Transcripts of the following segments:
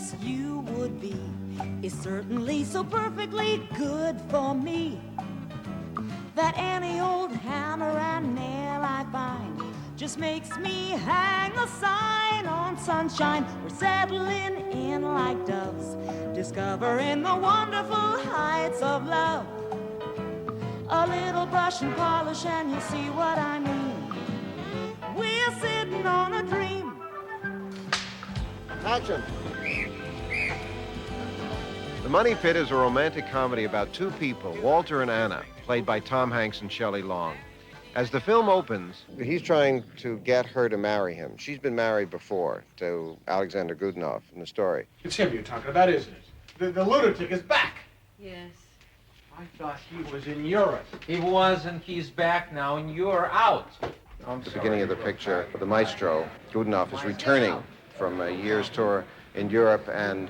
place you would be is certainly so perfectly good for me that any old hammer and nail I find just makes me hang a sign on sunshine. We're settling in like doves, discovering the wonderful heights of love. A little brush and polish and you'll see what I mean. We're sitting on a dream. Action. The Money Pit is a romantic comedy about two people, Walter and Anna, played by Tom Hanks and Shelley Long. As the film opens, he's trying to get her to marry him. She's been married before to Alexander Godunov in the story. It's him you're talking about, isn't it? The lunatic is back. Yes. I thought he was in Europe. He was, and he's back now, and you're out. At the beginning of the picture, the maestro, Godunov, is returning from a year's tour in Europe, and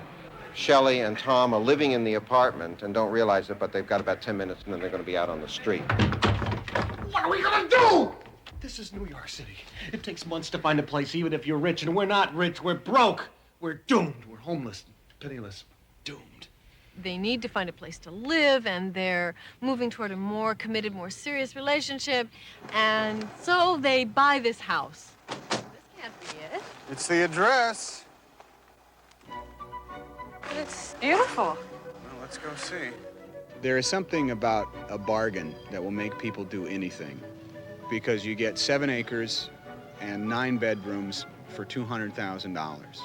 Shelley and Tom are living in the apartment and don't realize it, but they've got about 10 minutes and then they're going to be out on the street. What are we going to do? This is New York City. It takes months to find a place, even if you're rich, and we're not rich. We're broke. We're doomed. We're homeless, penniless, doomed. They need to find a place to live, and they're moving toward a more committed, more serious relationship, and so they buy this house. This can't be it. It's the address. But it's beautiful. Well, let's go see. There is something about a bargain that will make people do anything, because you get 7 acres and 9 bedrooms for $200,000.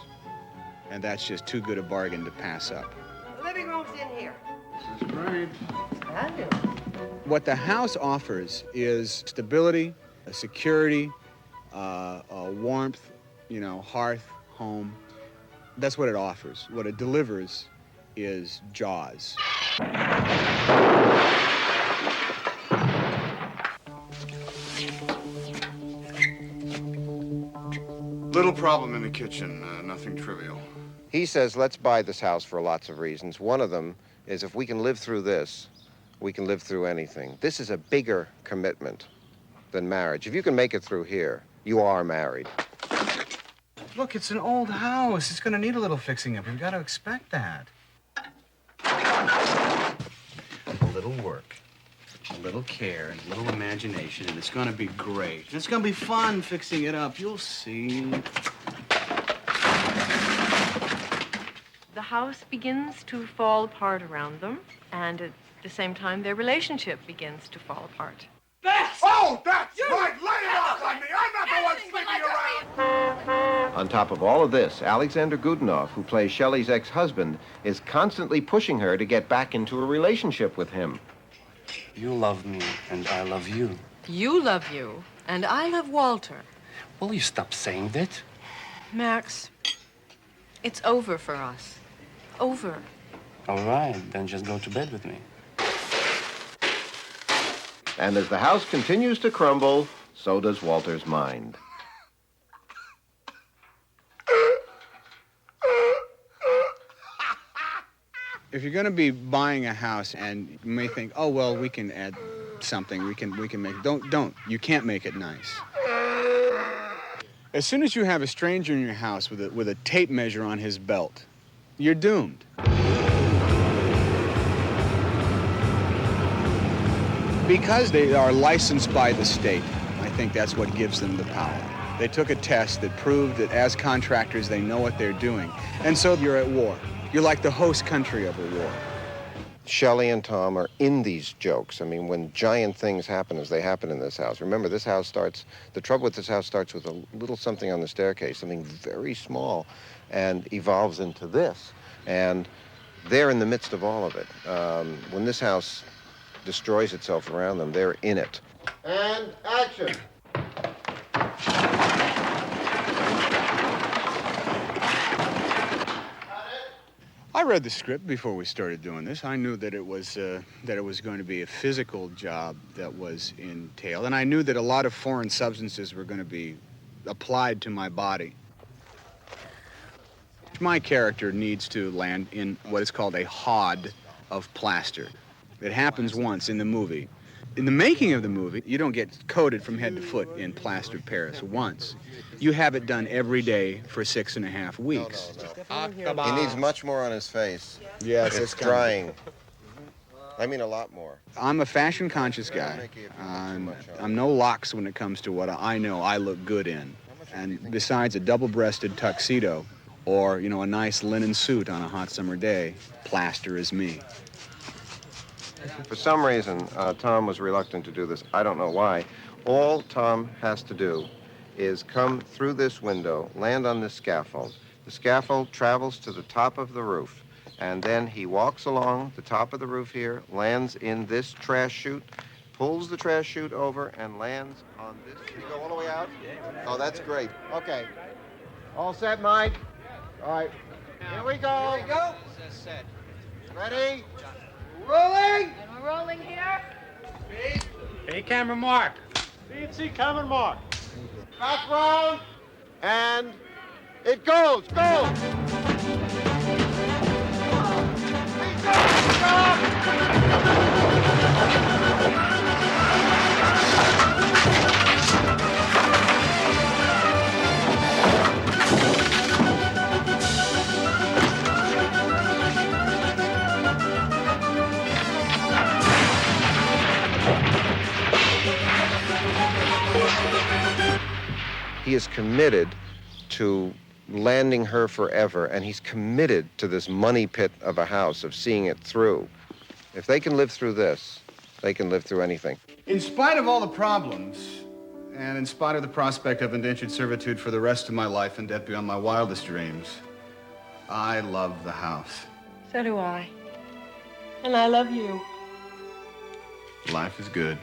And that's just too good a bargain to pass up. The living room's in here. This is great. Fabulous. What the house offers is stability, a security, a warmth, hearth, home. That's what it offers. What it delivers is Jaws. Little problem in the kitchen, nothing trivial. He says, let's buy this house for lots of reasons. One of them is if we can live through this, we can live through anything. This is a bigger commitment than marriage. If you can make it through here, you are married. Look, it's an old house. It's going to need a little fixing up. You've got to expect that. A little work, a little care, and a little imagination, and it's going to be great. And it's going to be fun fixing it up. You'll see. The house begins to fall apart around them, and at the same time, their relationship begins to fall apart. Oh, that's right! Lay it off on me! I'm not the one sleeping around! On top of all of this, Alexander Godunov, who plays Shelley's ex-husband, is constantly pushing her to get back into a relationship with him. You love me, and I love you. You love you, and I love Walter. Will you stop saying that? Max, it's over for us. Over. All right, then just go to bed with me. And as the house continues to crumble, so does Walter's mind. If you're going to be buying a house and you may think, oh, well, we can add something, we can make, don't. You can't make it nice. As soon as you have a stranger in your house with a tape measure on his belt, you're doomed. Because they are licensed by the state, I think that's what gives them the power. They took a test that proved that as contractors, they know what they're doing. And so you're at war. You're like the host country of a war. Shelley and Tom are in these jokes. I mean, when giant things happen as they happen in this house. Remember, this house starts, the trouble with this house starts with a little something on the staircase, something very small, and evolves into this. And they're in the midst of all of it. When this house destroys itself around them, they're in it. And action! I read the script before we started doing this. I knew that it was going to be a physical job that was entailed, and I knew that a lot of foreign substances were going to be applied to my body. My character needs to land in what is called a hod of plaster. It happens once in the movie, In the making of the movie, you don't get coated from head to foot in plaster Paris once. You have it done every day for 6.5 weeks. He needs much more on his face. Yes, it's drying. I mean, a lot more. I'm a fashion-conscious guy. I'm no lax when it comes to what I know I look good in. And besides a double-breasted tuxedo or, you know, a nice linen suit on a hot summer day, plaster is me. For some reason, Tom was reluctant to do this. I don't know why. All Tom has to do is come through this window, land on this scaffold. The scaffold travels to the top of the roof, and then he walks along the top of the roof here, lands in this trash chute, pulls the trash chute over, and lands on this. Can you go all the way out? Oh, that's great. Okay. All set, Mike? All right. Here we go. Here we go. Ready? Rolling! And we're rolling here. Hey, camera mark. B&C camera mark. Back round. And it goes. Go! He is committed to landing her forever, and he's committed to this money pit of a house, of seeing it through. If they can live through this, they can live through anything. In spite of all the problems, and in spite of the prospect of indentured servitude for the rest of my life and death beyond my wildest dreams, I love the house. So do I. And I love you. Life is good.